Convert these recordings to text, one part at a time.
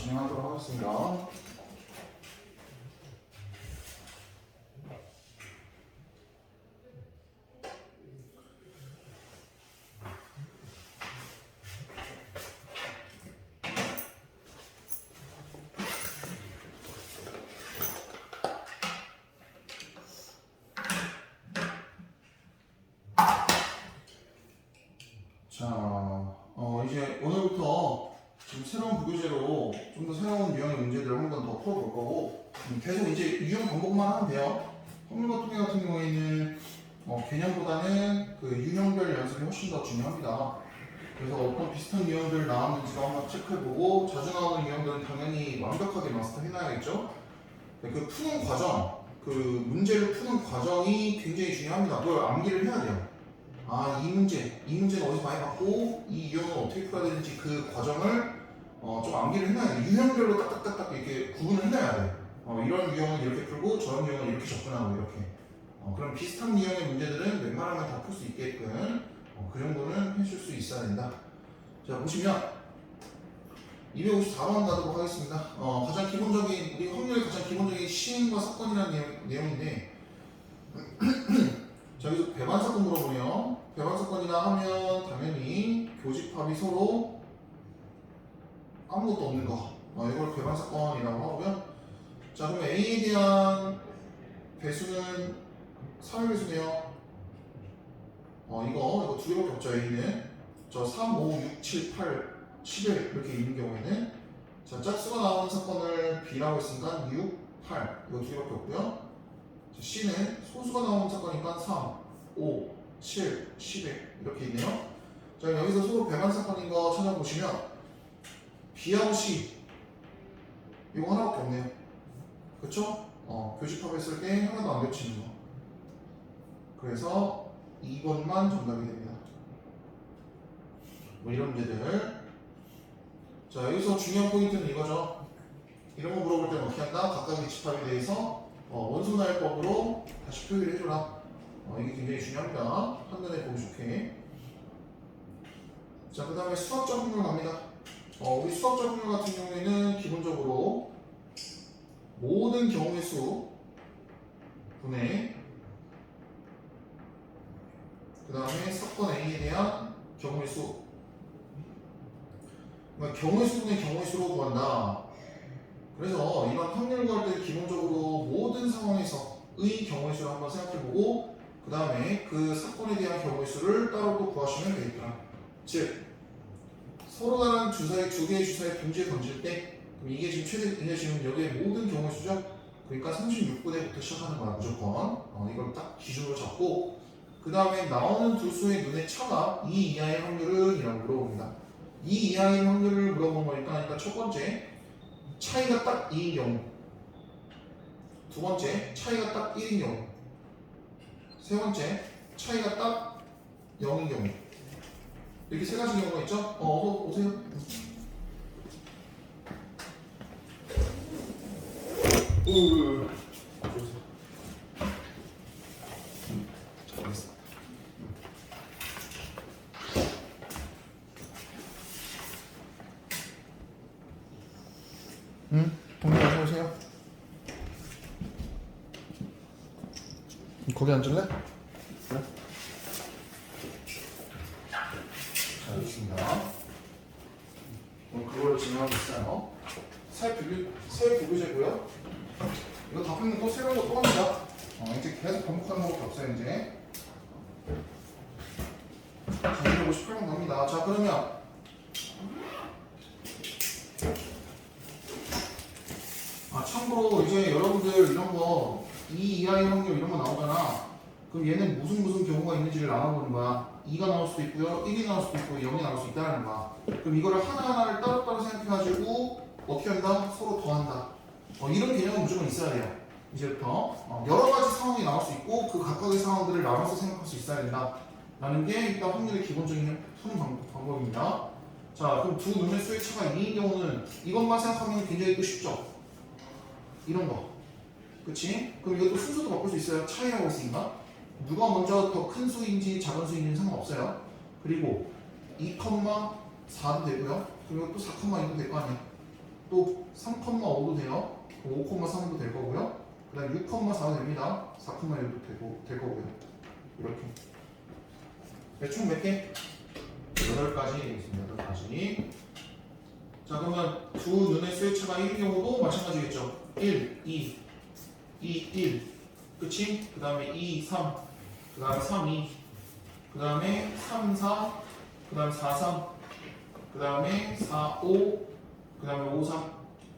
진행하도록 하겠습니다. 자, 이제 오늘부터 지금 새로운 부교재로 좀 더 새로운 유형의 문제들을 한 번 더 풀어볼 거고, 계속 이제 유형 반복만 하면 돼요. 확률과 통계 같은 경우에는 개념보다는 그 유형별 연습이 훨씬 더 중요합니다. 그래서 어떤 비슷한 유형들 나왔는지도 한번 체크해보고, 자주 나오는 유형들은 당연히 완벽하게 마스터해놔야겠죠. 그 푸는 과정, 그 문제를 푸는 과정이 굉장히 중요합니다. 그걸 암기를 해야 돼요. 아, 이 문제는 어디서 많이 봤고 이 유형은 어떻게 풀어야 되는지 그 과정을 좀 암기를 해놔야 돼. 유형별로 딱딱딱딱 이렇게 구분을 해놔야 돼. 이런 유형은 이렇게 풀고 저런 유형은 이렇게 접근하고 이렇게. 그럼 비슷한 유형의 문제들은 웬만하면 다 풀 수 있게끔 그 정도는 해줄 수 있어야 된다. 자, 보시면 254번 가도록 하겠습니다. 가장 기본적인, 우리 확률의 가장 기본적인 시행과 사건이라는 내용인데 자, 여기서 배반 사건 물어보네요. 배반 사건이라 하면 당연히 교집합이 서로 아무것도 없는 거. 이걸 배반 사건이라고 하고요. 자, 그럼 A에 대한 배수는 3의 배수네요. 이거 두 개밖에 없죠. A는 저 3, 5, 6, 7, 8, 11 이렇게 있는 경우에는 자, 짝수가 나오는 사건을 B라고 했으니까 6, 8 이거 두 개밖에 없고요. C는 소수가 나오는 사건이니까 3, 5, 7, 11 이렇게 있네요. 자, 여기서 서로 배반 사건인 거 찾아보시면 B하고 C 이거 하나밖에 없네요. 그쵸? 교집합했을 때 하나도 안 겹치는 거. 그래서 2번만 정답이 됩니다. 뭐 이런 문제들. 자, 여기서 중요한 포인트는 이거죠. 이런 거 물어볼 때는 어떻게 한다? 각각의 집합에 대해서 원소나열법으로 다시 표기를 해줘라. 이게 굉장히 중요합니다. 한눈에 보기 좋게. 자, 그 다음에 수학적 확률 갑니다. 우리 수학적 확률 같은 경우에는 기본적으로 모든 경우의 수 분의 그 다음에 사건 A에 대한 경우의 수. 그러니까 경우의 수분의 경우의 수로 구한다. 그래서 이런 확률 구할 때 기본적으로 모든 상황에서의 경우의 수를 한번 생각해보고 그 다음에 그 사건에 대한 경우의 수를 따로 또 구하시면 되겠다. 즉 서로 다른 주사위 두 개의 주사위 동시에 던질 때 그럼 이게 지금 이게 지금 여기에 모든 경우의 수죠. 그러니까 36분의부터 시작하는 거야 무조건. 이걸 딱 기준으로 잡고 그 다음에 나오는 두 수의 눈의 차가 2 이하의 확률은 이라고 물어봅니다. 2 이하의 확률을 물어본 거니까 일단 첫 번째 차이가 딱 2인 경우, 두 번째 차이가 딱 1인 경우, 세 번째 차이가 딱 0인 경우. 이렇게 세 가지 경우가 있죠? 오세요. 잘했어. 동료 어서 오세요. 거기 앉을래? 그래. 알겠습니다. 오늘 그걸로 진행하고 있어요. 새 부교재고요. 이거 다 풀면 또 새로운 거 또 합니다. 이제 계속 반복하는 것밖에 없어요 이제. 자, 258번 갑니다. 자, 그러면 참고로 이제 여러분들 이런 거 2 이하의 확률 이런 거 나오잖아. 그럼 얘는 무슨 경우가 있는지를 알아보는 거야. 2가 나올 수도 있고요, 1이 나올 수도 있고 0이 나올 수 있다는 거야. 그럼 이거를 하나하나를 따로따로 생각해가지고 어떻게 한다? 서로 더한다. 이런 개념은 무조건 있어야 돼요. 이제부터 여러 가지 상황이 나올 수 있고 그 각각의 상황들을 나눠서 생각할 수 있어야 된다. 라는 게 일단 확률의 기본적인 푸는 방법입니다. 자, 그럼 두 눈의 수의 차가 2인 경우는 이것만 생각하면 굉장히 또 쉽죠? 이런 거. 그치? 그럼 이것도 순서도 바꿀 수 있어요. 차이라고 했으니까. 누가 먼저 더 큰 수인지 작은 수인지는 상관없어요. 그리고 2,4도 되고요. 그리고 또 4,2도 될 거 아니에요. 또 3,5도 돼요. 5,3도 될 거고요. 그 다음에 6,4도 됩니다. 4,1도 될 거고요. 이렇게. 네, 총 몇 개? 8가지 되겠습니다. 8가지. 자, 그러면 두 눈의 수의 차가 1인 경우도 마찬가지겠죠. 1, 2, 1. 그치? 그 다음에 2, 3. 그 다음에 3, 2. 그 다음에 3, 4. 그 다음에 4, 3. 그 다음에 4, 5. 그 다음에 5, 3.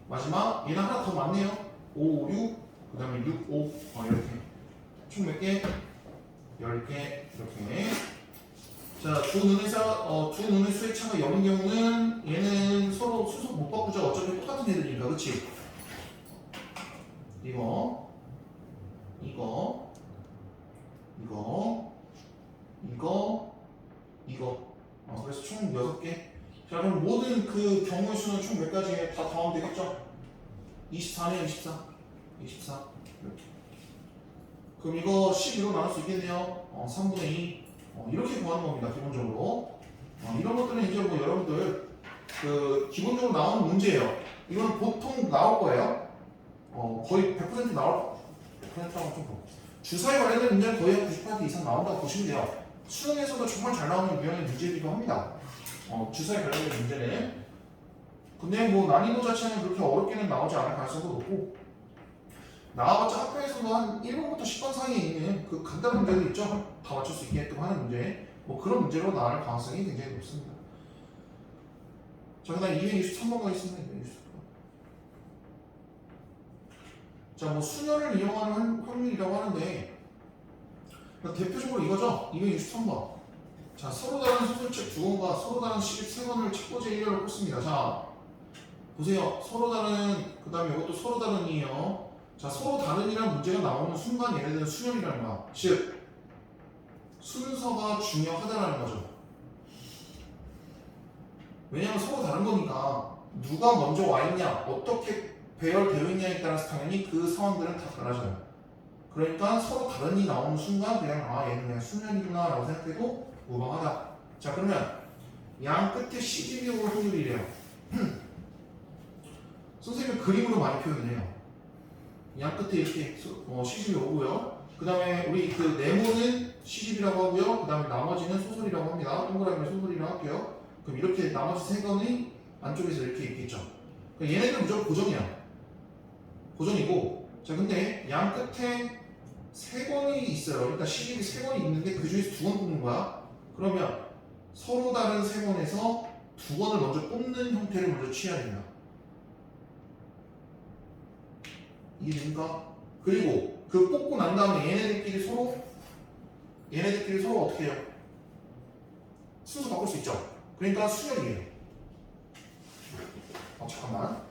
마지막 얘는 하나 더 많네요. 5, 6. 그 다음에 6, 5. 이렇게. 총 몇 개? 10개. 이렇게. 자, 두 눈의 수의 차가 0인 경우는 얘는 서로 수속 못 바꾸죠. 어차피 똑같은 애들이니까, 그치? 이거. 그래서 총 6개. 자, 그럼 모든 그 경우의 수는 총 몇 가지에 다 더하면 되겠죠? 24네요, 24. 이렇게. 그럼 이거 12로 나눌 수 있겠네요. 3분의 2. 이렇게 구하는 겁니다, 기본적으로. 이런 것들은 이제 뭐 여러분들 그 기본적으로 나오는 문제예요. 이건 보통 나올 거예요. 거의 100% 나올 100%라고 좀 보고. 주사에 관련된 문제는 거의 한 90% 이상 나온다고 보시면 돼요. 수능에서도 정말 잘 나오는 유형의 문제이기도 합니다. 주사에 관련된 문제는. 근데 뭐 난이도 자체는 그렇게 어렵게는 나오지 않을 가능성도 높고, 나와봤자 학교에서도 한 1번부터 10번 사이에 있는 그 간단한 문제들 있죠? 다 맞출 수 있게끔 하는 문제. 뭐 그런 문제로 나올 가능성이 굉장히 높습니다. 자, 그 다음 223번 가겠습니다. 223번. 자, 뭐 수녀를 이용하는 확률이라고 하는데, 대표적으로 이거죠? 263번. 자, 서로 다른 소설책 두 권과 서로 다른 시집 세 권을 책꽂이 일렬로 꽂습니다. 자, 보세요. 서로 다른, 그 다음에 이것도 서로 다른이에요. 자, 서로 다른이라는 문제가 나오는 순간 얘네들은 수렴이라는 거야. 즉, 순서가 중요하다라는 거죠. 왜냐하면 서로 다른 거니까 누가 먼저 와 있냐, 어떻게 배열되어 있냐에 따라서 당연히 그 상황들은 다 달라져요. 그러니까 서로 다른이 나오는 순간 그냥 얘는 그냥 수면이구나 라고 생각해도 무방하다. 자, 그러면 양 끝에 CGV 올 확률이래요. 선생님은 그림으로 많이 표현을 해요. 양 끝에 이렇게 CGV 오고요. 그 다음에 우리 그 네모는 CGV라고 하고요. 그 다음에 나머지는 소설이라고 합니다. 동그라미는 소설이라고 할게요. 그럼 이렇게 나머지 세 건이 안쪽에서 이렇게 있겠죠. 그러니까 얘네들은 무조건 고정이야. 고정이고, 자, 근데 양 끝에 세 권이 있어요. 그러니까 CGV 세 권이 있는데 그 중에서 두 권 뽑는 거야. 그러면 서로 다른 세 권에서 두 권을 먼저 뽑는 형태를 먼저 취해야 된다. 이해됩니까? 그리고 그 뽑고 난 다음에 얘네들끼리 서로 어떻게 해요? 순서 바꿀 수 있죠. 그러니까 수열이에요. 잠깐만.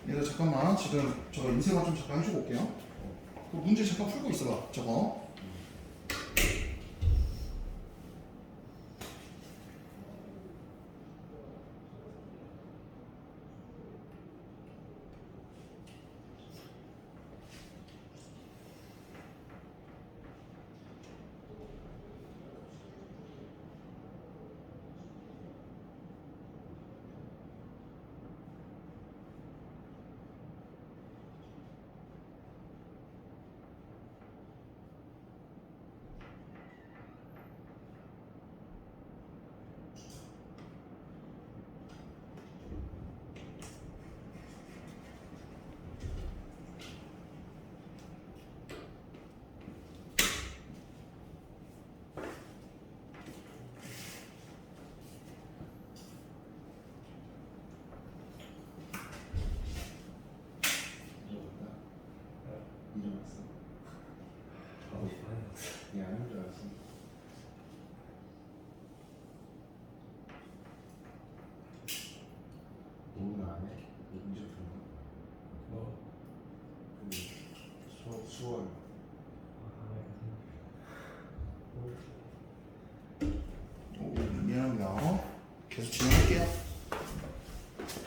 얘들 잠깐만 지금 저 인쇄만 좀 잠깐 해주고 올게요. 그 문제 잠깐 풀고 있어봐. 저거 하고 싶어 하는 거. 그냥 아닌 줄 알았어. 오늘 안 해? 문제 푸는 뭐? 거? 수월. 미안합니다. 계속 진행할게요.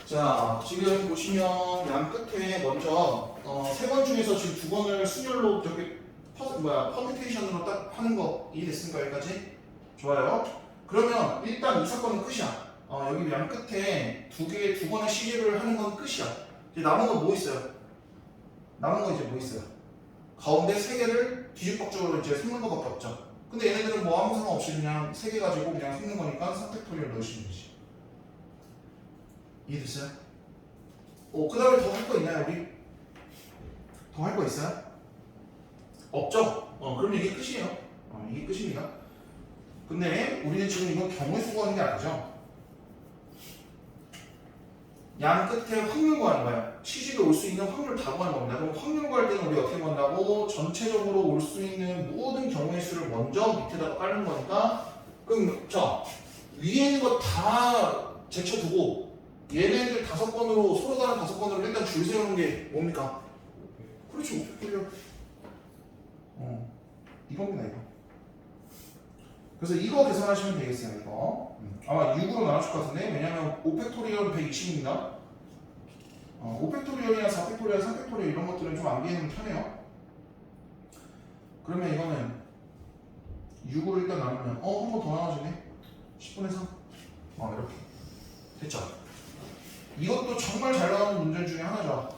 자, 지금 보시면 양 끝에 먼저 세 번 중에서 지금 두 번을 순열로 저기 퍼뮤테이션으로 딱 하는 거 이해됐습니까? 여기까지? 좋아요. 그러면 일단 이 사건은 끝이야. 여기 양 끝에 두 번의 시집을 하는 건 끝이야. 이제 남은 건 뭐 있어요? 남은 건 이제 뭐 있어요? 가운데 세 개를 뒤죽박죽으로 이제 섞는 것밖에 없죠. 근데 얘네들은 뭐 아무 상관 없이 그냥 세 개 가지고 그냥 섞는 거니까 3팩토리얼 넣으시면 되지. 이해됐어요? 그 다음에 더 할 거 있나요, 우리? 더 할 거 있어요? 없죠? 그럼 이게 끝이에요. 이게 끝입니다. 근데 우리는 지금 이건 경우의 수고 하는 게 아니죠. 양 끝에 확률 구하는 거야. 시집에 올 수 있는 확률 다 구하는 겁니다. 그럼 확률 구할 때는 우리 어떻게 구한다고? 전체적으로 올 수 있는 모든 경우의 수를 먼저 밑에다가 깔는 거니까 그럼 자 위에 있는 거 다 제쳐두고 얘네들 5건으로 서로 다른 5건으로 일단 줄 세우는 게 뭡니까? 그렇지 5팩토리얼. 이겁니다 이거. 그래서 이거 계산하시면 되겠어요 이거. 아마 6으로 나눠줄 것 같은데 왜냐면 5팩토리얼은 120입니다. 5팩토리얼이나 4팩토리얼, 3팩토리얼 이런 것들은 좀 암기하면 편해요. 그러면 이거는 6으로 일단 나누면 한 번 더 나눠지네. 10분의 3. 이렇게 됐죠. 이것도 정말 잘 나오는 문제 중에 하나죠.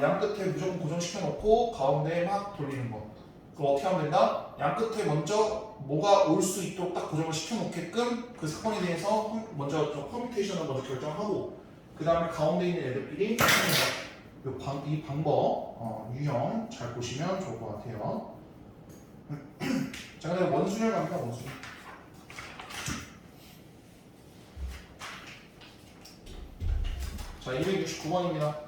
양 끝에 무조건 고정시켜 놓고 가운데 막 돌리는 거. 그럼 어떻게 하면 된다? 양 끝에 먼저 뭐가 올 수 있도록 딱 고정을 시켜놓게끔 그 사건에 대해서 먼저 퍼뮤테이션을 먼저 결정하고 그 다음에 가운데 있는 애들끼리 하는 거. 이 방법 유형 잘 보시면 좋을 것 같아요. 자, 그다음에 원순열 갑니다. 원순열. 자, 269번입니다.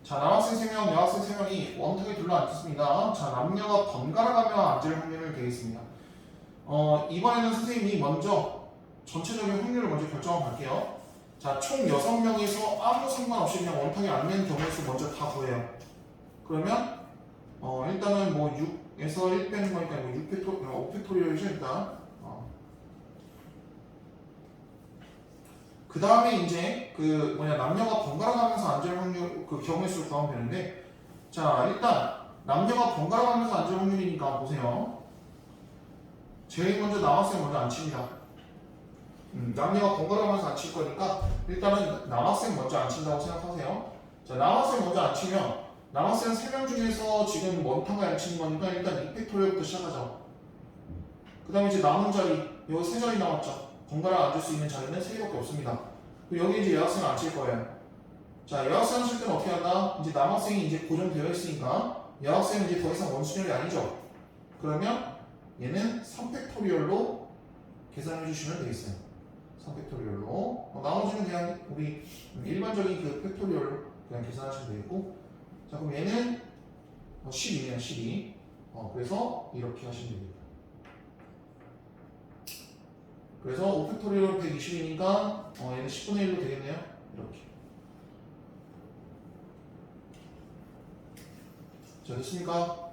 자, 남학생 3명, 여학생 3명이 원탁에 둘러앉았습니다. 자, 남녀가 번갈아 가며 앉을 확률을 되겠습니다. 이번에는 선생님이 먼저 전체적인 확률을 먼저 결정하고 갈게요. 자, 총 6명에서 아무 상관없이 그냥 원탁에 앉는 경우의 수 먼저 다 구해요. 그러면 일단은 뭐 6에서 1 빼는 거니까 뭐 5팩토리얼이죠 일단. 그 다음에 이제 남녀가 번갈아 가면서 앉을 확률 그 경우의 수를 구하면 되는데, 자 일단 남녀가 번갈아 가면서 앉을 확률이니까 보세요. 제일 먼저 남학생 먼저 앉힙니다. 남녀가 번갈아 가면서 앉힐 거니까 일단은 남학생 먼저 앉힌다고 생각하세요. 자, 남학생 먼저 앉히면 남학생 3명 중에서 지금 원탕을 앉히는 거니까 일단 2팩토리얼부터 시작하죠. 그 다음에 이제 남은 자리, 여기 3자리 남았죠. 번갈아 앉을 수 있는 자리는 3개밖에 없습니다. 여기 이제 여학생을 앉힐 거예요. 자, 여학생 앉힐 때는 어떻게 한다? 이제 남학생이 이제 고정되어 있으니까 여학생은 이제 더 이상 원순열이 아니죠. 그러면 얘는 3팩토리얼로 계산해 주시면 되겠어요. 3팩토리얼로. 나머지는 그냥 우리 일반적인 그 팩토리얼로 그냥 계산하시면 되겠고, 자, 그럼 얘는 12네요, 12. 그래서 이렇게 하시면 됩니다. 그래서 5팩토리얼 120이니까 얘는 10분의 1로 되겠네요. 이렇게. 자, 됐습니까?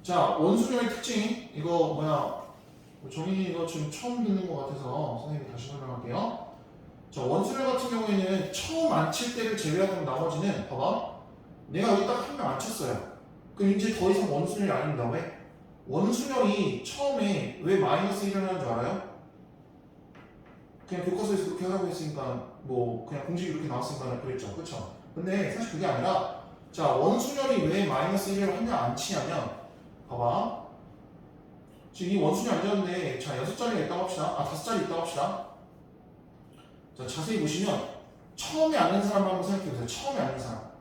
자, 원순열의 특징. 이거 정인이 이거 지금 처음 듣는 것 같아서 선생님이 다시 설명할게요. 자, 원순열 같은 경우에는 처음 앉힐 때를 제외하고 나머지는 봐봐. 내가 여기 딱 한 명 앉혔어요. 그럼 이제 더 이상 원순열이 아닙니다. 왜? 원순열이 처음에 왜 마이너스 1을 하는 줄 알아요? 그냥 교과서에서 그렇게 하라고 했으니까 뭐 그냥 공식이 그렇게 나왔으니까 그랬죠. 그렇죠? 근데 사실 그게 아니라, 자, 원순열이 왜 마이너스 1을 한 명 안 치냐면, 봐봐. 지금 이 원순열이 앉았는데, 자, 6자리가 있다고 합시다. 5자리 있다고 합시다. 자, 자세히 보시면 처음에 앉는 사람을 한번 생각해보세요. 처음에 앉는 사람.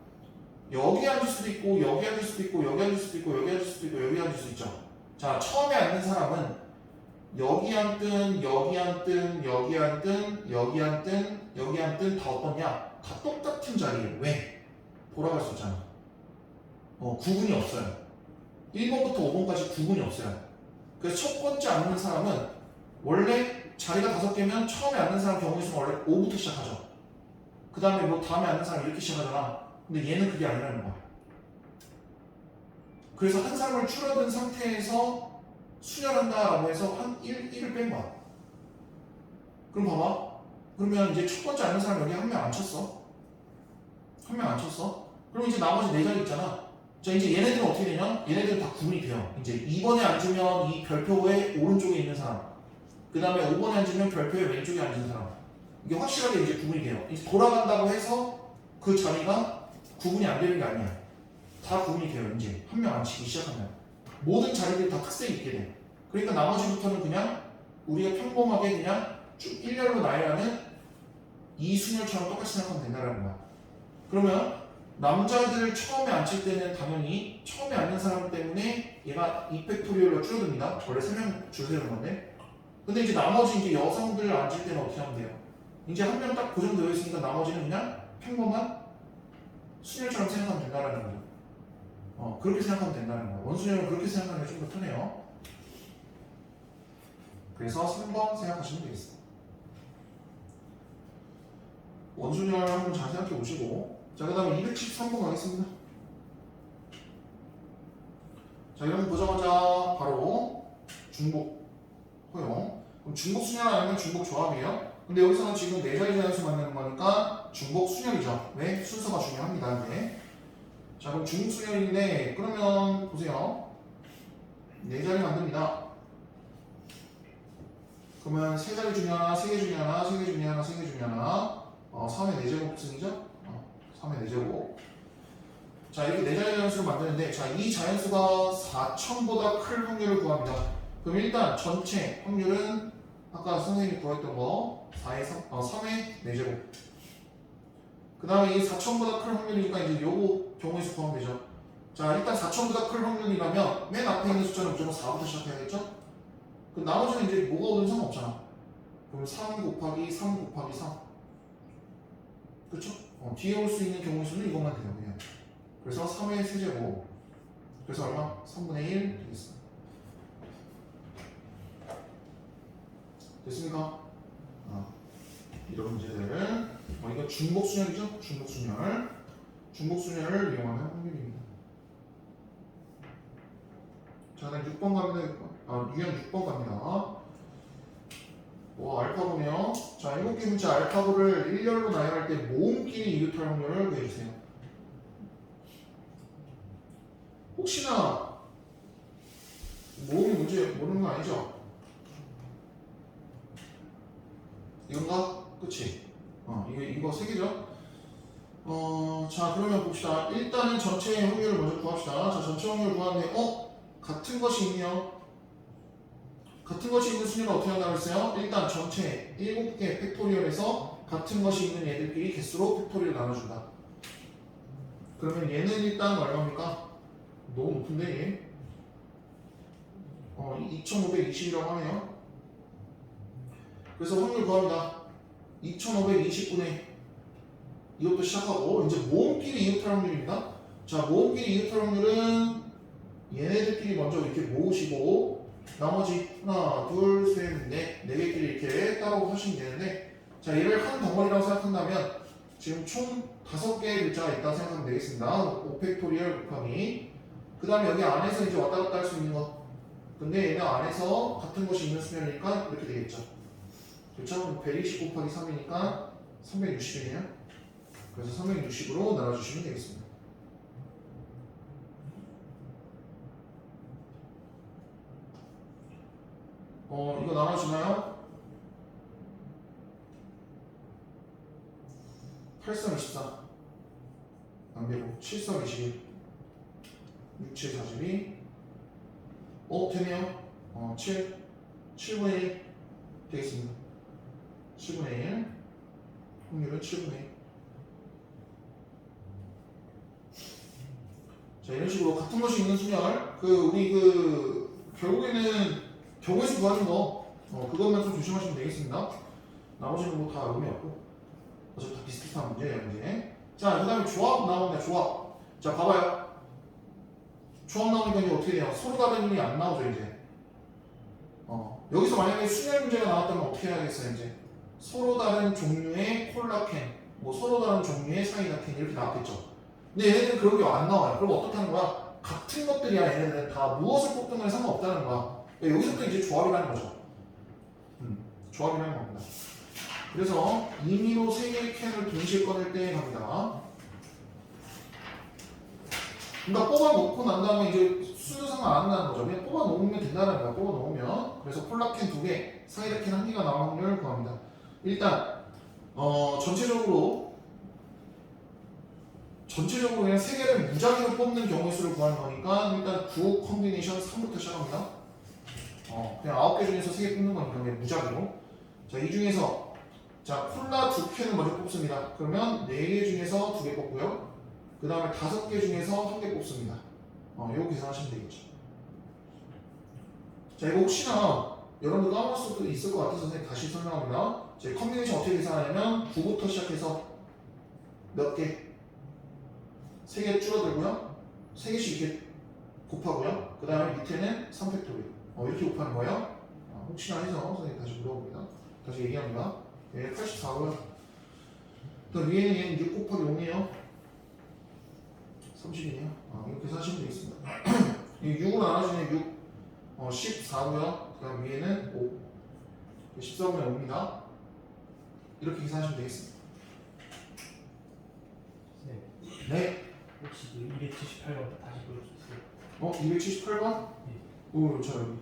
여기 앉을 수도 있고, 여기 앉을 수도 있고, 여기 앉을 수도 있고, 여기 앉을 수도 있고, 여기 앉을 수 있죠. 자, 처음에 앉는 사람은 여기 앉든, 여기 앉든, 여기 앉든, 여기 앉든, 여기 앉든 다 어떠냐? 다 똑같은 자리예요. 왜? 돌아갈 수 있잖아. 구분이 없어요. 1번부터 5번까지 구분이 없어요. 그래서 첫 번째 앉는 사람은 원래 자리가 5개면 처음에 앉는 사람 경우의 수는 원래 5부터 시작하죠. 그 다음에 뭐 다음에 앉는 사람 이렇게 시작하잖아. 근데 얘는 그게 아니라는 거야. 그래서 한 사람을 줄어든 상태에서 수혈한다라고 해서 한 1을 뺀 거야. 그럼 봐봐. 그러면 이제 첫 번째 앉는 사람 여기 한 명 안 쳤어. 한 명 안 쳤어. 그럼 이제 나머지 4자리 있잖아. 자, 이제 얘네들은 어떻게 되냐? 얘네들은 다 구분이 돼요. 이제 2번에 앉으면 이 별표의 오른쪽에 있는 사람. 그 다음에 5번에 앉으면 별표의 왼쪽에 앉은 사람. 이게 확실하게 이제 구분이 돼요. 이제 돌아간다고 해서 그 자리가 구분이 안 되는 게 아니야. 다 구분이 돼요. 이제 한 명 앉히기 시작하면. 모든 자리들이 다 특색이 있게 돼. 그러니까 나머지부터는 그냥 우리가 평범하게 그냥 쭉 일렬로 나열하는 이 순열처럼 똑같이 생각하면 된다는 거야. 그러면 남자들을 처음에 앉힐 때는 당연히 처음에 앉는 사람 때문에 얘가 2팩토리얼로 줄어듭니다. 원래 3명 줄 세우는 건데. 근데 이제 나머지 이제 여성들 앉을 때는 어떻게 하면 돼요? 이제 한 명 딱 고정되어 있으니까 나머지는 그냥 평범한 순열처럼 생각하면 된다는 거죠. 그렇게 생각하면 된다는 거야. 원순열은 그렇게 생각하는 게 좀 더 편해요. 그래서 3번 생각하시면 되겠습니다. 원순열 한번 잘 생각해 보시고, 자, 그 다음에 213번 가겠습니다. 자, 이런 거 보자마자 바로 중복 허용. 그럼 중복 순열 아니면 중복 조합이에요. 근데 여기서는 지금 4자리 자연수 만드는 거니까 중복 순열이죠. 왜? 순서가 중요합니다. 이제. 자, 그럼 중복 순열인데, 그러면 보세요. 4자리 만듭니다. 그러면 3자리 중에 하나, 3개 중에 하나, 3개 중에 하나, 3개 중에 하나. 3의 4제곱 승이죠? 3의 4제곱. 자, 이렇게 4자리 자연수를 만드는데, 자, 이 자연수가 4,000보다 클 확률을 구합니다. 그럼 일단 전체 확률은 아까 선생님이 구했던 거 3의 4제곱. 그 다음에 이 4,000보다 클 확률이니까 이제 요거 경우의 수 구하면 되죠. 자, 일단 4,000보다 클 확률이라면 맨 앞에 있는 숫자는 무조건 4부터 시작해야겠죠? 그 나머지는 이제 뭐가 오든 상관없잖아. 그럼 3 곱하기 3 곱하기 3. 그쵸? 뒤에 올 수 있는 경우의 수는 이것만 돼요, 그냥. 그래서 3의 세제곱. 그래서 얼마? 3분의 1 되겠습니다. 됐습니까? 이런 문제들. 이거 중복순열이죠? 중복순열. 중복순열을 이용하는 확률입니다. 자, 그다음 6번 갑니다. 6번. 유형 6번 갑니다. 알파고네요. 자, 7개 문제 알파고를 일렬로 나열할 때 모음끼리 이웃할 확률을 구해주세요. 혹시나 모음이 문제 모르는 거 아니죠? 이건가? 그치? 이거 3개죠? 자, 그러면 봅시다. 일단은 전체 확률을 먼저 구합시다. 자, 전체 확률을 구하는데, 같은 것이 있네요. 같은 것이 있는 순위를 어떻게 한다고 했어요? 일단 전체 7개 팩토리얼에서 같은 것이 있는 얘들끼리 개수로 팩토리얼 나눠준다. 그러면 얘는 일단 얼마입니까? 너무 높은데 얘? 2520이라고 하네요. 그래서 확률 구합니다. 2520분의 이것도 시작하고 이제 모음끼리 이웃할 확률입니다. 자, 모음끼리 이웃할 확률은 얘네들끼리 먼저 이렇게 모으시고 나머지 하나, 둘, 셋, 넷, 4개끼리 이렇게 따로 하시면 되는데, 자, 얘를 한 덩어리라고 생각한다면 지금 총 5개의 글자가 있다고 생각하면 되겠습니다. 5팩토리얼 곱하기 그 다음에 여기 안에서 이제 왔다 갔다 할 수 있는 거. 근데 얘는 안에서 같은 것이 있는 수면이니까 이렇게 되겠죠. 그렇죠? 120 곱하기 3이니까 360이네요. 그래서 360으로 나눠주시면 되겠습니다. 이거 나눠주나요? 8성 24 남대로 7성 21 6, 7, 42 되네요. 7분의 1 되겠습니다. 7분의 1 확률은 7분의 1. 자, 이런 식으로 같은 것이 있는 수열 우리 결국에는 경우에서 구하는 거 그것만 좀 조심하시면 되겠습니다. 나머지는 뭐 다 의미 없고 어차피 다 비슷비슷한 문제예요. 이제 자, 그 다음에 조합 나옵니다. 조합. 자, 봐봐요. 조합 나오니까 이제 어떻게 돼요? 서로 다른 일이 안 나오죠 이제. 여기서 만약에 순열 문제가 나왔다면 어떻게 해야겠어요 이제? 서로 다른 종류의 콜라캔, 뭐 서로 다른 종류의 사이다캔 이렇게 나왔겠죠. 근데 얘네들은 그런 게 안 나와요. 그럼 어떻게 하는 거야? 같은 것들이야. 얘네들은 다 무엇을 뽑든 간에 상관없다는 거야. 여기서부터 이제 조합이라는 거죠. 조합이라는 겁니다. 그래서 임의로 3개의 캔을 동시에 꺼낼 때 갑니다. 그러니까 뽑아놓고 난 다음에 이제 수도 상관 안 나는 거죠. 그냥 뽑아놓으면 된다는 거야. 뽑아놓으면. 그래서 콜라캔 2개, 사이다캔 1개가 나올 확률을 구합니다. 일단 전체적으로 그냥 3개를 무작위로 뽑는 경우의 수를 구하는 거니까 일단 9 컨비네이션 3부터 시작합니다. 그냥 9개 중에서 3개 뽑는 거니까 그냥 무작위로. 자, 이 중에서 자 콜라 2캔을 먼저 뽑습니다. 그러면 4개 중에서 2개 뽑고요. 그 다음에 5개 중에서 1개 뽑습니다. 이거 계산하시면 되겠죠. 자, 이거 혹시나 여러분들 까먹을 수도 있을 것 같아서 선생님 다시 설명합니다. 제 컨비네이션 어떻게 계산하냐면 9부터 시작해서 몇 개? 3개 줄어들고요. 3개씩 이렇게 곱하고요. 그 다음에 밑에는 3팩토리얼. 이렇게 곱하는 거예요. 혹시나 해서 선생님 다시 물어봅니다. 다시 얘기합니다. 84고요. 또 위에는 얘는 6 곱하기 5네요. 30이네요. 이렇게 하시면 되겠습니다. 이 6으로 나눠지는 6, 14고요. 그 다음 위에는 5. 14분의 5입니다. 이렇게 계산하시면 되겠습니다. 네. 혹시 그 278번 다시 보여주세요. 278번? 네. 오, 저 여기.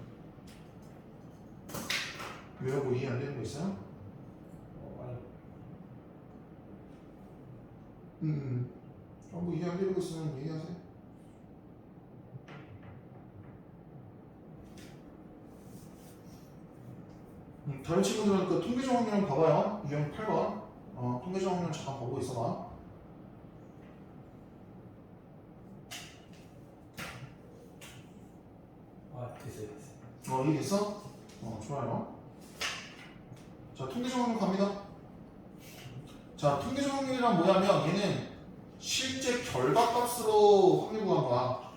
왜요? 뭐 이해 안 되는 거 있어요? 아니. 뭐 이해 안 되는 거 있으면 얘기하세요. 다른 친구들은 그 통계적 확률 봐봐요. 유형 8번. 통계적 확률 잠깐 보고 있어봐. 됐어요. 이해됐어? 좋아요. 자, 통계적 확률 갑니다. 자, 통계적 확률이란 뭐냐면 얘는 실제 결과값으로 확률 구한 거야.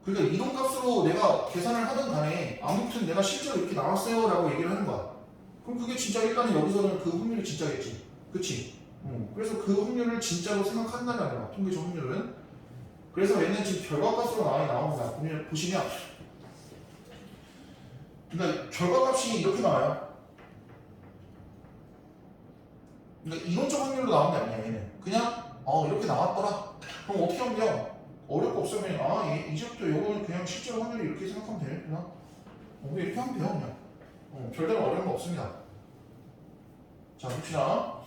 그러니까 이동값으로 내가 계산을 하던 간에 아무튼 내가 실제로 이렇게 나왔어요 라고 얘기를 하는 거야. 그럼 그게 진짜 일단은 여기서는 그 확률이 진짜겠지. 그치? 그래서 그 확률을 진짜로 생각한다는 거야. 통계적 확률은. 그래서 얘는 지금 결과값으로 나옵니다. 보시면 그러니까 결과값이 이렇게 나와요. 그러니까 이론적 확률로 나온 게 아니야. 얘는 그냥 이렇게 나왔더라. 그럼 어떻게 하면 돼요? 어려울 거 없으면 이제부터 요거는 그냥 실제로 확률이 이렇게 생각하면 돼요. 그냥 이렇게 하면 돼요. 그냥 별다른 어려운 거 없습니다. 자, 봅시다.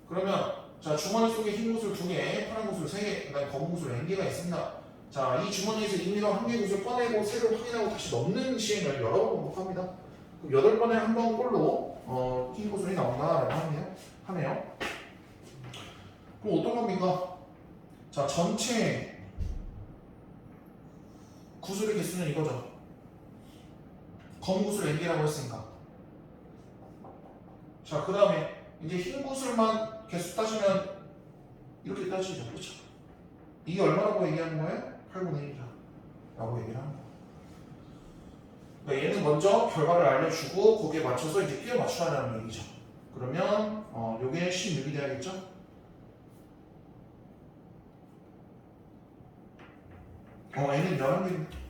그러면 자, 주머니 속에 흰 구슬 2개, 파란 구슬 3개, 그다음에 검은 구슬 N개가 있습니다. 자, 이 주머니에서 임의로 1개 구슬 꺼내고 새로 확인하고 다시 넣는 시행을 여러 번 반복합니다. 그럼 8번에 한 번 꼴로 흰 구슬이 나온다라고 하네요. 그럼 어떤 겁니까? 자, 전체 구슬의 개수는 이거죠. 검은 구슬 N개라고 했으니까. 자, 그 다음에 이제 흰 구슬만 개수 따지면 이렇게 따지죠. 그렇죠? 이게 얼마라고 얘기하는 거예요? 8분의 1이다 라고 얘기를 합니다. 그러니까 얘는 먼저 결과를 알려주고 거기에 맞춰서 이제 끼워 맞추라는 얘기죠. 그러면 요게 16이 돼야겠죠? 얘는 11개입니다.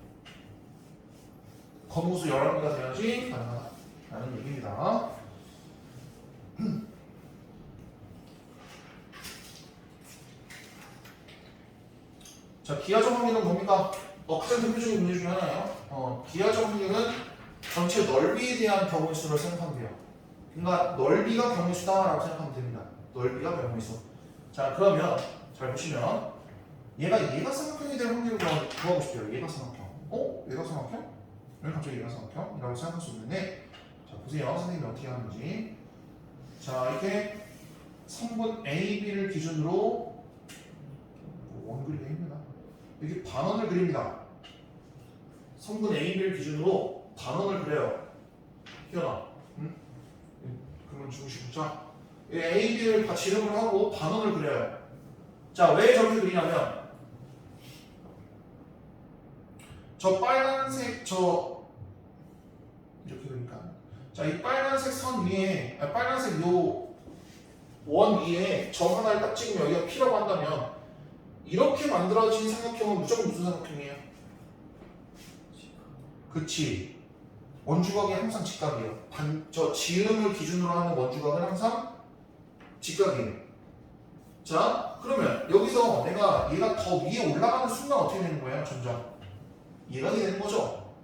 검은수 11개가 돼야지 가능하다라는 얘기입니다. 자, 기하적 확률은 뭡니까? 가장 대표적인 문제 중에 하나예요. 기하적 확률은 전체 넓이에 대한 경우의 수를 생각하면 돼요. 그러니까 넓이가 경우의 수다라고 생각하면 됩니다. 넓이가 경우의 수. 자, 그러면 잘 보시면 얘가 삼각형이 될 확률을 구하고 싶대요. 얘가 삼각형. 얘가 삼각형? 왜 갑자기 얘가 삼각형? 이라고 생각할 수 있는데, 자, 보세요. 선생님이 어떻게 하는지. 자, 이렇게 성분 A, B를 기준으로 원 그리기 힘들다. 이렇게 반원을 그립니다. 성분 A, B를 기준으로 반원을 그려요. 희연아, 응? 그러면 주무시고. 자, A, B를 같이 이름을 하고 반원을 그려요. 자, 왜 저렇게 그리냐면 저 빨간색 이렇게 되니까 자, 이 빨간색 선 위에 빨간색 요 원 위에 점 하나를 딱 찍으면 여기가 P라고 한다면 이렇게 만들어진 삼각형은 무조건 무슨 삼각형이에요? 그치. 원주각이 항상 직각이에요. 저 지름을 기준으로 하는 원주각은 항상 직각이에요. 자, 그러면 여기서 내가 얘가 더 위에 올라가는 순간 어떻게 되는 거예요? 점점 예각이 되는 거죠.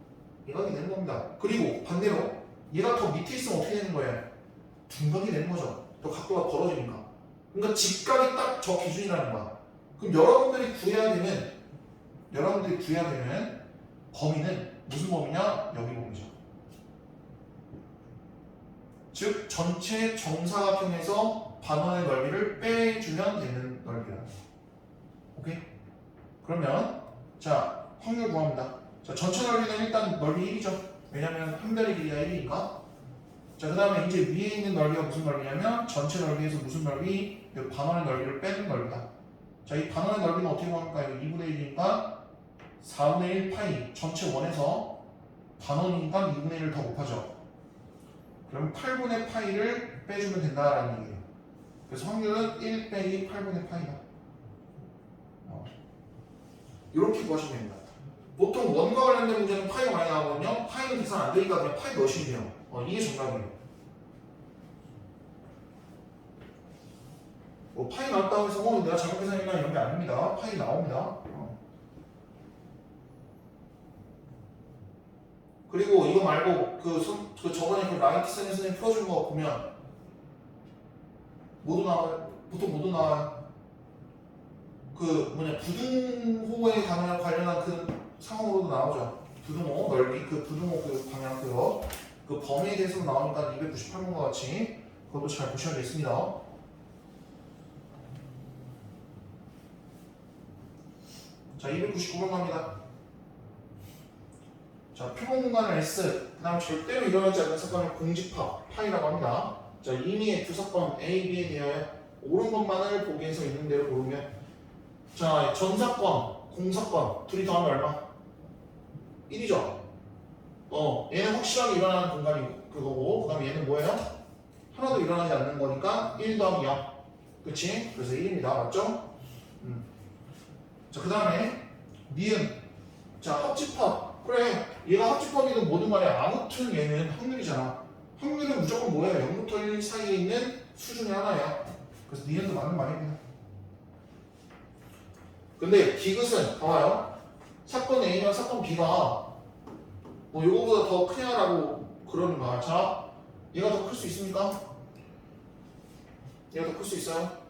예각이 되는 겁니다. 그리고 반대로 얘가 더 밑에 있으면 어떻게 되는 거예요? 둔각이 되는 거죠. 더 각도가 벌어지니까. 그러니까 직각이 딱 저 기준이라는 거야. 그럼 여러분들이 구해야 되는 범위는 무슨 범위냐? 여기 범위죠. 즉 전체 정사각형에서 반원의 넓이를 빼주면 되는 넓이야. 오케이? 그러면 자 확률 구합니다. 자 전체 넓이는 일단 넓이 1이죠. 왜냐면 한 별의 길이가 1이니까. 자 그 다음에 이제 위에 있는 넓이가 무슨 넓이냐면 전체 넓이에서 무슨 넓이? 이 반원의 넓이를 빼는 넓이다. 자 이 반원의 넓이는 어떻게 구합니까? 이거 2분의 1이니까 4분의 1 파이 전체 원에서 반원이니까 2분의 1을 더 곱하죠. 그럼 8분의 파이를 빼주면 된다라는 얘기예요. 그래서 확률은 1 빼기 8분의 파이다. 이렇게 구하시면 됩니다. 보통 원과 관련된 문제는 파이가 많이 나오거든요. 파이는 계산 안 되니까 그냥 파이 넣으시면 돼요. 이게 정답이에요. 파이 나왔다고 해서 내가 잘못 계산했나 이런 게 아닙니다. 파이 나옵니다. 그리고 이거 말고 저번에 그 라이트센 선생님 풀어준 거 보면 모두 나와요. 보통 모두 나와요. 부등호에 관련한 그 상황으로도 나오죠. 부등호 넓이, 부등호 방향 그 범위에 대해서 나오니까 298번과 같이 그것도 잘 보셔야겠습니다. 자, 299번 갑니다. 자, 표본 공간은 S, 그 다음 절대로 일어나지 않는 사건을 공집합, 파이라고 합니다. 자, 이미 두 사건 A, B에 대하여 옳은 것만을 보기 위해서 있는 대로 고르면 자, 전사건, 공사건 둘이 더하면 얼마? 1이죠? 얘는 확실하게 일어나는 공간이 그거고 그 다음에 얘는 뭐예요? 하나도 일어나지 않는 거니까 1 더하기 0 그치? 그래서 1입니다. 맞죠? 자, 그 다음에 니은 자, 합집합 그래 얘가 합집합이든 뭐든 간에 아무튼 얘는 확률이잖아. 확률은 무조건 뭐예요? 0부터 1 사이에 있는 수준의 하나예요. 그래서 니은도 맞는 말입니다. 근데 디귿은 봐봐요. 사건 A면 사건 B가 요거보다 더 크냐라고 그러는 거야. 자, 얘가 더 클 수 있습니까? 얘가 더 클 수 있어요?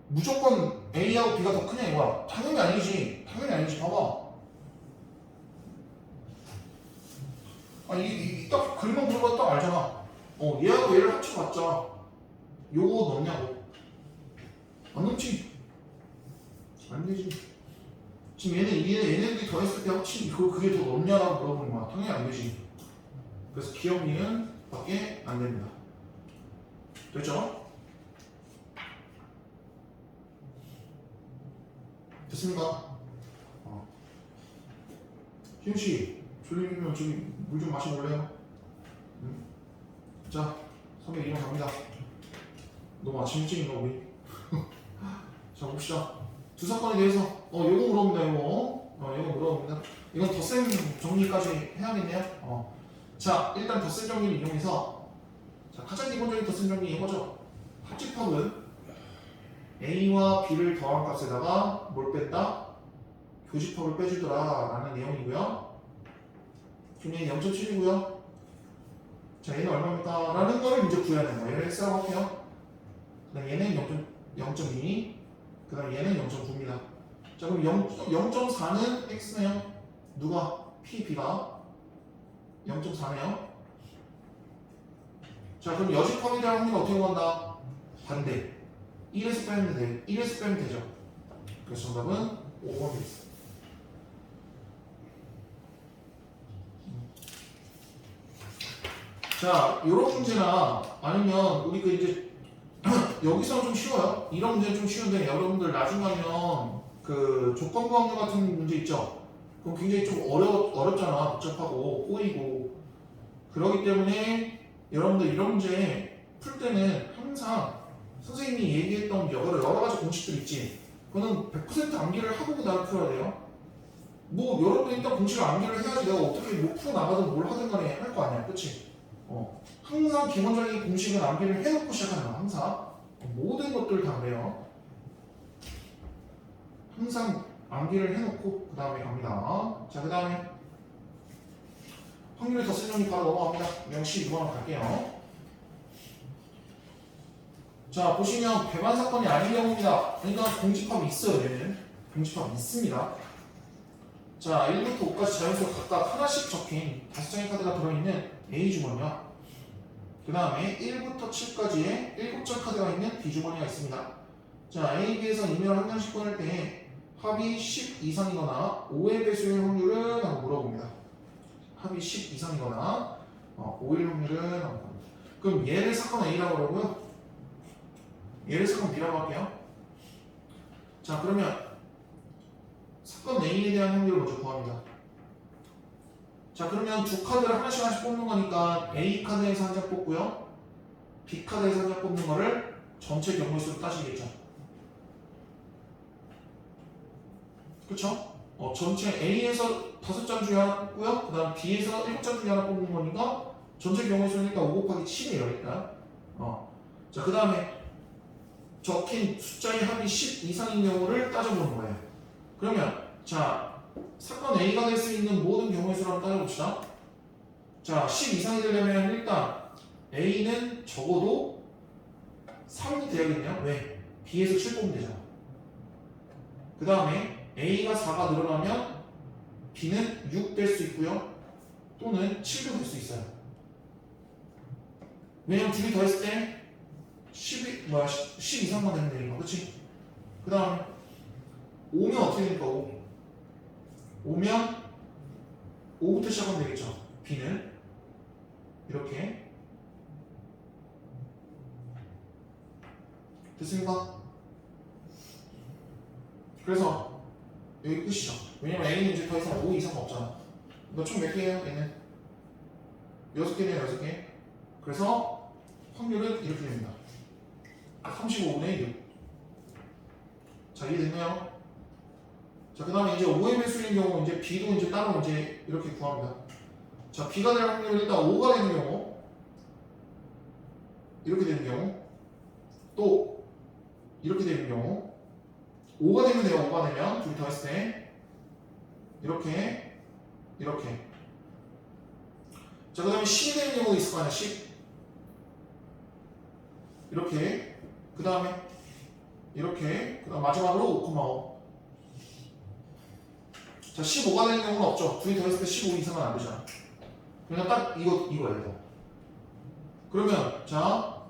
무조건 A하고 B가 더 크냐 이거야. 당연히 아니지. 당연히 아니지. 봐봐. 딱 글만 보면 딱 알잖아. 얘하고 얘를 합쳐봤자 요거 넣냐고. 안 넣지. 안 되지. 지금 얘네들이 더했을 때 합친 그게 더 넣냐라고 물어보는 거야. 당연히 안 되지. 그래서 기억리는 밖에 안 됩니다. 됐죠? 됐습니까? 희윤씨, 졸리면 저기 물 좀 마셔볼래요? 자, 302번 갑니다. 너무 아침 일찍인가 우리? 자, 봅시다. 두 사건에 대해서 요거 물어봅니다. 요거 물어봅니다. 이건 덧셈 정리까지 해야겠네요. 자, 일단 덧셈 정리를 이용해서 자, 가장 기본적인 덧셈 정리 이거죠. 합집합은 A와 B를 더한 값에다가 뭘 뺐다? 교집합을 빼주더라 라는 내용이고요. 그럼 얘는 0.7이고요. 자, 얘는 얼마입니까? 라는 거를 이제 구해야 되는 거예요. 얘를 X라고 할게요. 그 다음 얘는 0.2, 그 다음 얘는 0.9입니다. 자, 그럼 0.4는 X네요. 누가? P, B가 0.4네요. 자, 그럼 여집합이라는 확률은 어떻게 구한다? 반대. 1에서 빼면 되죠. 그래서 정답은 5번 되겠습니다. 자, 요런 문제나 아니면 우리 이제 여기서는 좀 쉬워요. 이런 문제는 좀 쉬운데 여러분들 나중 가면 그 조건부 확률 같은 문제 있죠. 그럼 굉장히 좀 어렵잖아. 복잡하고 꼬이고. 그렇기 때문에 여러분들 이런 문제 풀 때는 항상 선생님이 얘기했던 여러 가지 공식들 있지. 그거는 100% 암기를 하고 그다음에 풀어야 돼요. 뭐 여러분 일단 공식을 암기를 해야지 내가 어떻게 뭐 풀어나가든 뭘 하든 간에 할 거 아니야. 그치? 항상 기본적인 공식은 암기를 해놓고 시작하는 거야. 항상 모든 것들 다 그래요. 항상 암기를 해놓고 그 다음에 갑니다. 자, 그 다음에 확률이 더 쓴 놈이 바로 넘어갑니다. 역시 6번으로 갈게요. 자, 보시면 배반 사건이 아닌 경우입니다. 그러니까 공집합이 있어요. 얘는 공집합이 있습니다. 자, 1부터 5까지 자연수가 각각 하나씩 적힌 5장의 카드가 들어있는 A 주머니와 그 다음에 1부터 7까지의 7장 카드가 있는 B 주머니가 있습니다. 자, A, B에서 이면 한 장씩 꺼낼 때 합이 10 이상이거나 5의 배수일 확률은 하고 물어봅니다. 합이 10 이상이거나 5일 확률은 하고 물어봅니다. 그럼 얘를 사건 A라고 그러고요. 얘를 사건 B라고 할게요. 자, 그러면 사건 A에 대한 확률을 먼저 구합니다. 자, 그러면 두 카드를 하나씩 뽑는 거니까 A 카드에서 한 장 뽑고요. B 카드에서 한 장 뽑는 거를 전체 경우의 수로 따지겠죠. 그쵸? 전체 A에서 5장 중에 하나 뽑고요. 그 다음 B에서 7장 중에 하나 뽑는 거니까 전체 경우의 수는 일단 5 곱하기 7이에요. 일단. 자, 그 다음에 적힌 숫자의 합이 10 이상인 경우를 따져보는 거예요. 그러면 자, 사건 A가 될 수 있는 모든 경우의 수를 한번 따져봅시다. 자, 10 이상이 되려면 일단 A는 적어도 3이 돼야겠네요. 왜? B에서 7 뽑으면 되잖아. 그 다음에 A가 4가 늘어나면 B는 6 될 수 있고요. 또는 7도 될 수 있어요. 왜냐면 둘이 더했을 때 10 이상만 되면 되니까. 그치? 그 다음에 5면 어떻게 됩니까? 5면 5부터 시작하면 되겠죠. B는 이렇게 됐습니까? 그래서 여기 끝이죠. 왜냐면 A는 이제 더 이상 5 이상 없잖아. 이거 총 몇 개예요? 얘는 6개네요. 6개. 그래서 확률은 이렇게 됩니다. 35분의 6. 자, 이해됐나요? 자, 그 다음에 이제 5의 배수인 경우 이제 B도 이제 따로 이제 이렇게 구합니다. 자, B가 될 확률은 일단 5가 되는 경우, 이렇게 되는 경우, 또 이렇게 되는 경우, 5가 되면 돼요. 5가 되면 둘이 더했을 때 이렇게 이렇게. 자, 그 다음에 10이 되는 경우도 있을 거 아니야. 10 이렇게. 그 다음에 이렇게. 그 다음 마지막으로 5,5. 자, 15가 되는 경우는 없죠. 둘이 더했을 때 15 이상은 안 되잖아. 그냥 딱 이거예요. 이거. 그러면 자,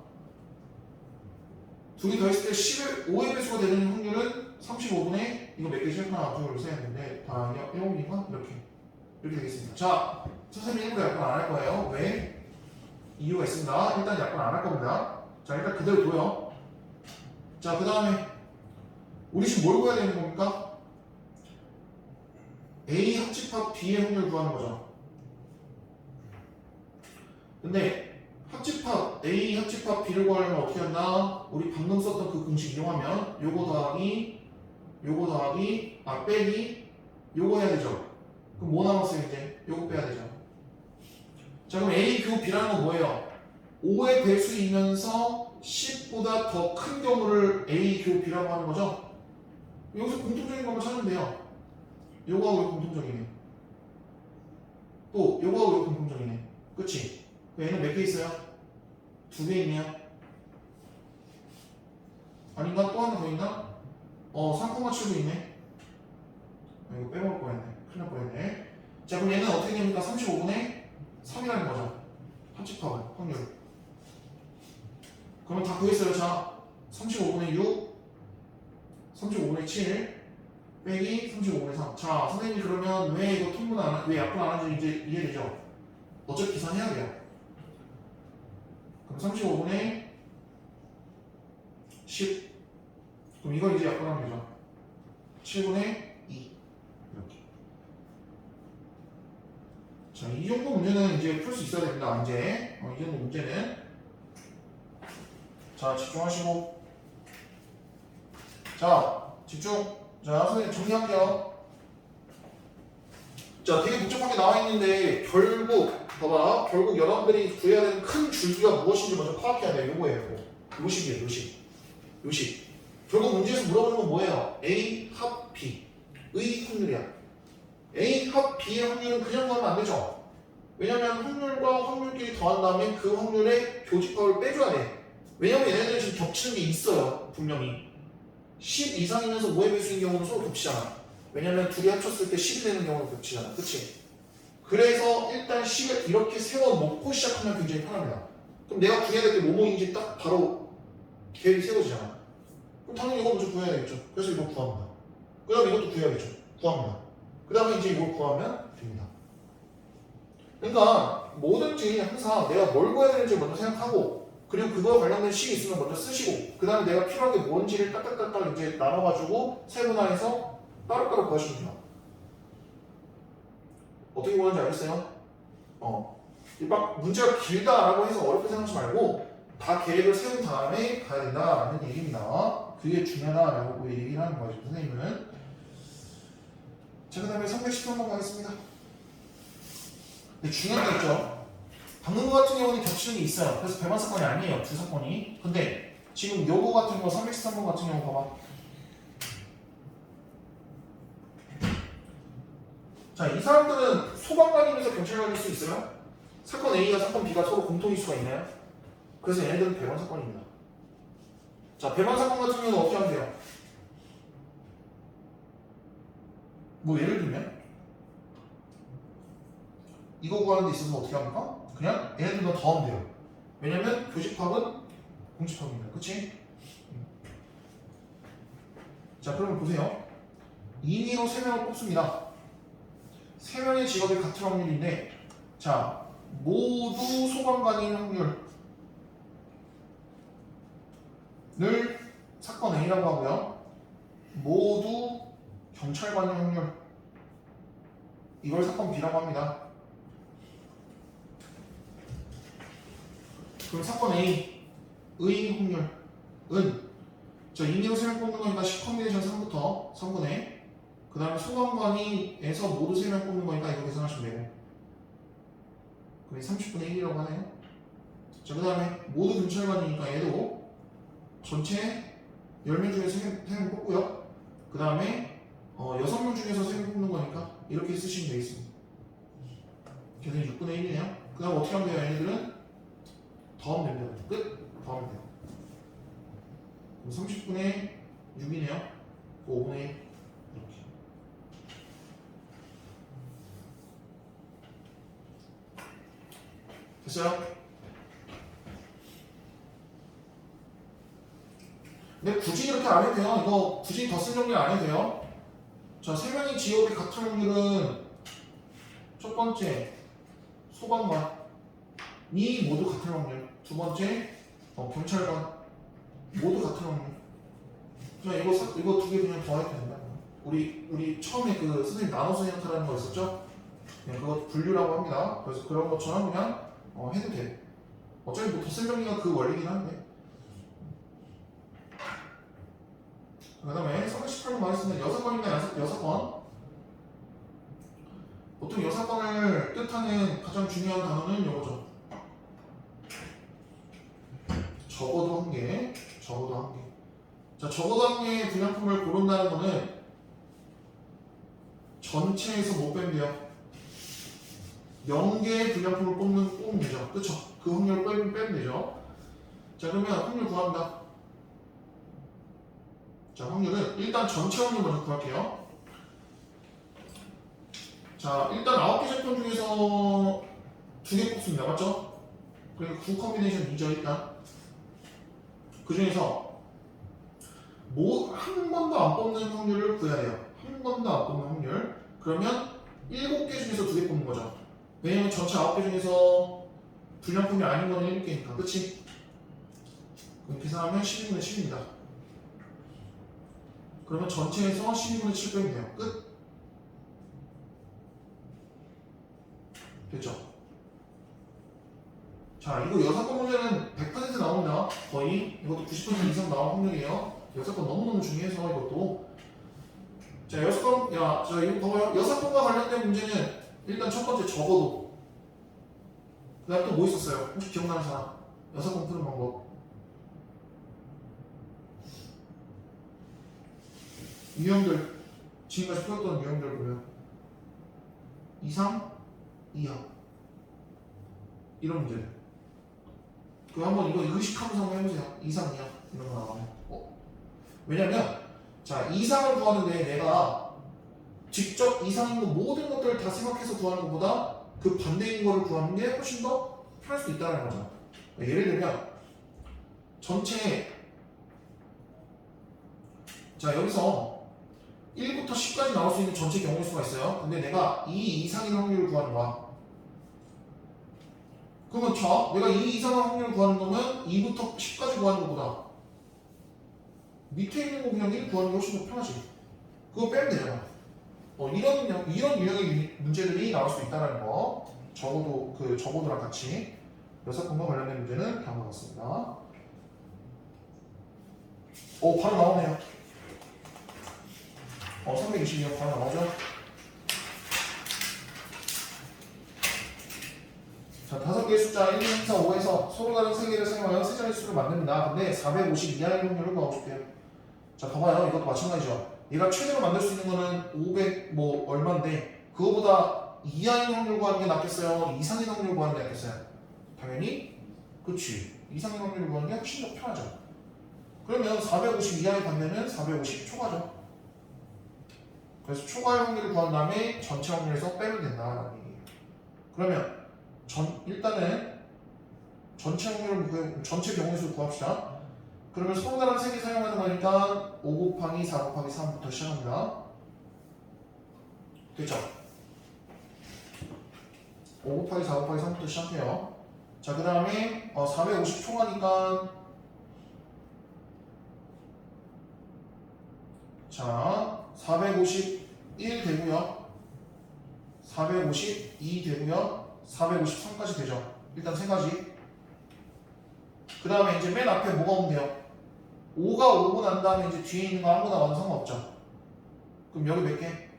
둘이 더했을 때 5의 배수가 되는 확률은 35분의 이거 몇 개죠? 하나, 둘, 셋, 넷, 다, 7개인가? 이렇게 되겠습니다. 자, 선생님이 일부러 약분 안 할 거예요. 왜? 이유가 있습니다. 일단 약분 안 할 겁니다. 자, 일단 그대로 둬요. 자, 그 다음에 우리 지금 뭘 구해야 되는 겁니까? A 합집합 B의 확률 구하는 거죠. 근데 합집합 A 합집합 B를 구하려면 어떻게 한다? 우리 방금 썼던 그 공식 이용하면 요거 더하기 빼기 요거 해야 되죠. 그럼 뭐 남았어요 이제? 요거 빼야 되죠. 자, 그럼 A 교 B라는 건 뭐예요? 5의 배수이면서 10보다 더 큰 경우를 A 교 B라고 하는 거죠. 여기서 공통적인 것만 찾으면 돼요. 요거하고 이거 공통적이네. 또 요거하고 이거 공통적이네. 그치? 얘는 몇 개 있어요? 2개 있네요. 아닌가? 또 하나 더 있나? 3,7도 있네. 이거 빼먹을 뻔했네. 큰일 날 뻔했네. 자, 그럼 얘는 어떻게 됩니까? 35분의 3이라는 거죠. 합집합은 확률. 그러면 다 구했어요. 자, 35분의 6, 35분의 7 빼기 35분의 3. 자, 선생님이 그러면 왜 이거 왜 약분 안 하는지 이제 이해되죠? 어차피 계산해야 돼요. 그럼 35분의 10. 그럼 이걸 이제 약분하면 되죠. 7분의 2. 이렇게. 자, 이 정도 문제는 이제 풀 수 있어야 됩니다. 이제 이 정도 문제는. 자, 집중하시고. 자, 집중. 자, 선생님 정리할게요. 자, 되게 복잡하게 나와 있는데 결국 봐봐. 결국 여러분들이 구해야 되는 큰 줄기가 무엇인지 먼저 파악해야 돼요. 요거예요. 요식이에요. 요식. 결국 문제에서 물어보는 건 뭐예요? A 합 B 의 확률이야. A 합 B의 확률은 그냥 구하면 안 되죠. 왜냐면 확률과 확률끼리 더한 다음에 그 확률의 교집합을 빼줘야 돼. 왜냐면 얘네들이 지금 겹치는 게 있어요. 분명히 10 이상이면서 5의 배수인 경우는 서로 겹치잖아. 왜냐면 둘이 합쳤을 때 10이 되는 경우는 겹치잖아. 그치? 그래서 일단 10을 이렇게 세워놓고 시작하면 굉장히 편합니다. 그럼 내가 구해야 될 게 뭐뭐인지 딱 바로 계획이 세워지잖아. 그럼 당연히 이거 먼저 구해야 되겠죠. 그래서 이걸 구합니다. 그 다음에 이것도 구해야겠죠. 구합니다. 그 다음에 이제 이걸 구하면 됩니다. 그러니까 뭐든지 항상 내가 뭘 구해야 되는지 먼저 생각하고, 그리고 그거와 관련된 식이 있으면 먼저 쓰시고, 그 다음에 내가 필요한 게 뭔지를 딱딱딱딱 이제 나눠가지고 세분화해서 따로따로 구하시면 돼요. 어떻게 구하는지 알겠어요? 막 문제가 길다라고 해서 어렵게 생각하지 말고 다 계획을 세운 다음에 가야 된다라는 얘기입니다. 그게 중요하다라고 얘기를 하는 거죠, 선생님은. 자, 그 다음에 313번 가겠습니다. 근데 중요한 게 있죠. 방금 거 같은 경우는 겹치는 게 있어요. 그래서 배만 사건이 아니에요, 두 사건이. 근데 지금 요거 같은 거, 313번 같은 경우 봐봐. 자, 이 사람들은 소방관이면서 경찰관일 수 있어요? 사건 A와 사건 B가 서로 공통일 수가 있나요? 그래서 얘네들은 배만 사건입니다. 자, 배만 사건 같은 경우는 어떻게 하면 돼요? 뭐 예를 들면 이거 구하는 데 있어서 어떻게 합니까? 그냥 얘네들만 더하면 돼요. 왜냐면 교집합은 공집합입니다. 그치? 자, 그러면 보세요. 임의로 3명을 뽑습니다. 3명의 직업이 같은 확률인데, 자, 모두 소방관인 확률을 사건 A라고 하고요. 모두 경찰관인 확률, 이걸 사건 B라고 합니다. 그럼 사건 A의 확률은, 자, 임의로 3명 뽑는 거니까 10 컨비네이션 3부터 3분의, 그 다음에 소방관이에서 모두 3명 뽑는 거니까 이거 계산하시면 되고, 그럼 30분의 1이라고 하네요. 자, 그 다음에 모두 경찰관이니까 얘도 전체 10명 중에서 3명 뽑고요. 그 다음에 6명 중에서 3명 뽑는 거니까 이렇게 쓰시면 되겠습니다. 계산이 6분의 1이네요. 그 다음 어떻게 하면 돼요? 얘네들은 더하면 됩니다. 끝! 더하면 돼요. 그럼 30분의 6이네요. 5분의 1 이렇게. 됐어요? 근데 굳이 이렇게 안 해도 돼요. 이거 굳이 더 쓴 정리 안 해도 돼요. 자, 3명의 직업이 같은 확률은 첫 번째 소방관이 모두 같은 확률, 두 번째 경찰관 모두 같은 확률. 자, 이거 두 개 그냥 더해도 된다. 우리 처음에 그 선생님 나눠서 생각하라는 거 있었죠? 그냥 그거 분류라고 합니다. 그래서 그런 것처럼 그냥 해도 돼. 어차피 뭐 덧셈 정리가 그 원리긴 한데. 그 다음에 318번 말했으면 6건이나 6건. 보통 6건을 뜻하는 가장 중요한 단어는 이거죠. 적어도 한 개. 자, 적어도 한 개의 분량품을 고른다는 거는 전체에서 못 빼면 돼요. 0개의 분량품을 뽑으면 되죠. 그쵸? 그 확률을 빼면 되죠. 자, 그러면 확률 구합니다. 자, 확률은 일단 전체 확률 먼저 구할게요. 자, 일단 9개 제품 중에서 2개 뽑습니다. 맞죠? 그리고 9 컨비네이션 2죠, 일단. 그 중에서 한 번도 안 뽑는 확률을 구해야 돼요. 한 번도 안 뽑는 확률. 그러면 7개 중에서 2개 뽑는 거죠. 왜냐면 전체 9개 중에서 불량품이 아닌 거는 7개니까. 그치? 그럼 계산하면 12분의 10입니다. 그러면 전체에서 12분의 7 빼면 돼요. 끝. 됐죠? 자, 이거 여사건 문제는 100% 나옵니다. 거의 이것도 90% 이상 나올 확률이에요. 여사건 너무너무 중요해서 이것도. 자, 여사건, 자 이거 봐봐요. 여사건과 관련된 문제는 일단 첫 번째 적어도. 그 다음 또 뭐 있었어요? 혹시 기억나는 사람? 여사건 푸는 방법. 유형들, 지금까지 풀었던 유형들 보면 이상, 이하 이런 문제들. 그 한번 이거 의식하면서 한번 해보세요. 이상, 이하 이런 거 나오면. 왜냐면 자 이상을 구하는데 내가 직접 이상인 거 모든 것들을 다 생각해서 구하는 것보다 그 반대인 거를 구하는 게 훨씬 더 편할 수도 있다는 거죠. 예를 들면 전체 자 여기서 1부터 10까지 나올 수 있는 전체 경우의 수가 있어요. 근데 내가 2 이상인 확률을 구하는 거야. 그러면 내가 2 이상의 확률을 구하는 거면 2부터 10까지 구하는 것보다 밑에 있는 거 그냥 1 구하는 게 훨씬 더 편하지. 그거 빼면 되잖아. 이런 유형의 문제들이 나올 수 있다는 거. 적어도 그 적어도랑 같이 여사건과 관련된 문제는 다음과 같습니다. 바로 나오네요. 322번 바로 나오죠. 자, 5개의 숫자 1, 2, 3, 4, 5에서 서로 다른 3개를 사용하여 세 자리 수를 만듭니다. 근데 450 이하의 확률을 구하고 싶대요. 자, 봐봐요. 이것도 마찬가지죠. 얘가 최대로 만들 수 있는 거는 500 뭐 얼마인데 그거보다 이하인 확률 구하는 게 낫겠어요? 이상인 확률 구하는 게 낫겠어요? 당연히 그치. 이상인 확률 구하는 게 훨씬 더 편하죠. 그러면 450 이하의 반대는 450 초과죠. 그래서 초과의 확률을 구한 다음에 전체 확률에서 빼면 된다라는 얘기예요. 그러면 일단은 전체 확률을 전체 경우의 수를 구합시다. 그러면 서로 다른 3개 사용하는 거니까 5 곱하기 4 곱하기 3부터 시작합니다. 됐죠? 5 곱하기 4 곱하기 3부터 시작해요. 자, 그 다음에 450 초과니까 자 451 되고요. 452 되고요. 453까지 되죠. 일단 3가지. 그 다음에 이제 맨 앞에 뭐가 오면 돼요? 5가 오고 난 다음에 이제 뒤에 있는 거 아무거나 와도 상관없죠. 그럼 여기 몇 개?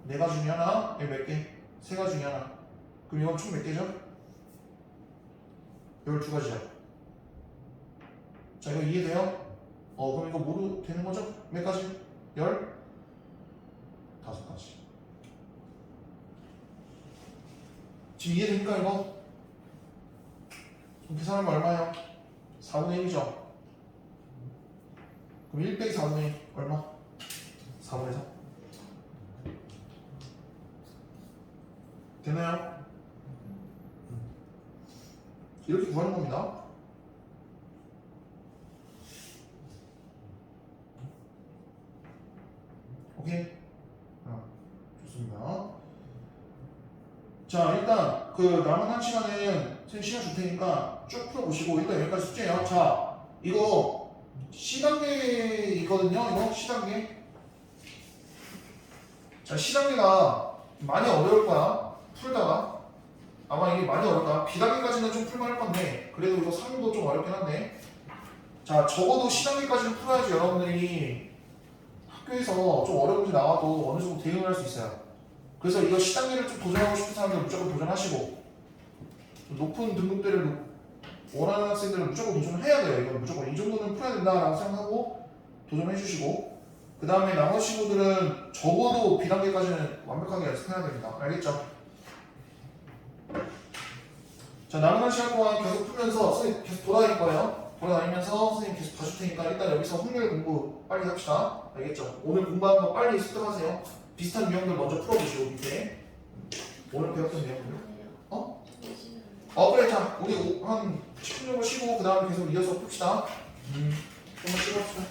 4가 중에 하나, 여기 몇 개? 3가 중에 하나. 그럼 이건 총 몇 개죠? 12가지죠. 자, 이거 이해돼요? 그럼 이거 뭐로 되는 거죠? 몇 가지? 15가지. 지금 이해됩니까 이거? 그럼 계산하면 얼마예요? 4분의 1이죠? 그럼 1 빼기 4분의 1 얼마? 4분의 3 되나요? 이렇게 구하는 겁니다. 오케이? 좋습니다. 자, 일단 그 남은 한 시간은 선생님 시간 줄 테니까 쭉 풀어보시고 일단 여기까지 숙제예요. 자, 이거 C단계이거든요. 이거 C단계. 자, C단계가 많이 어려울 거야. 풀다가 아마 이게 많이 어려울 거야. B단계까지는 좀 풀만할 건데 그래도 이거 3도 좀 어렵긴 한데 자, 적어도 C단계까지는 풀어야지 여러분들이 학교에서 좀 어려운 문제 나와도 어느 정도 대응을 할 수 있어요. 그래서 이거 C단계를 좀 도전하고 싶은 사람들은 무조건 도전하시고 높은 등급대를 원하는 학생들은 무조건 도전을 해야 돼요. 이건 무조건 이 정도는 풀어야 된다라고 생각하고 도전해 주시고 그 다음에 나머지 친구들은 적어도 B단계까지는 완벽하게 연습해야 됩니다. 알겠죠? 자, 남은 한 시간 동안 계속 풀면서 선생님 계속 돌아다닐 거예요. 돌아다니면서 선생님 계속 봐줄 테니까 일단 여기서 확률 공부 빨리 합시다. 알겠죠? 오늘 공부한 거 빨리 습득하세요. 비슷한 유형들 먼저 풀어보시고 밑에 오늘 배웠던 내용들. 그래. 자, 우리 한 10분 정도 쉬고 그 다음에 계속 이어서 풉시다. 좀만 쉬고 합시다.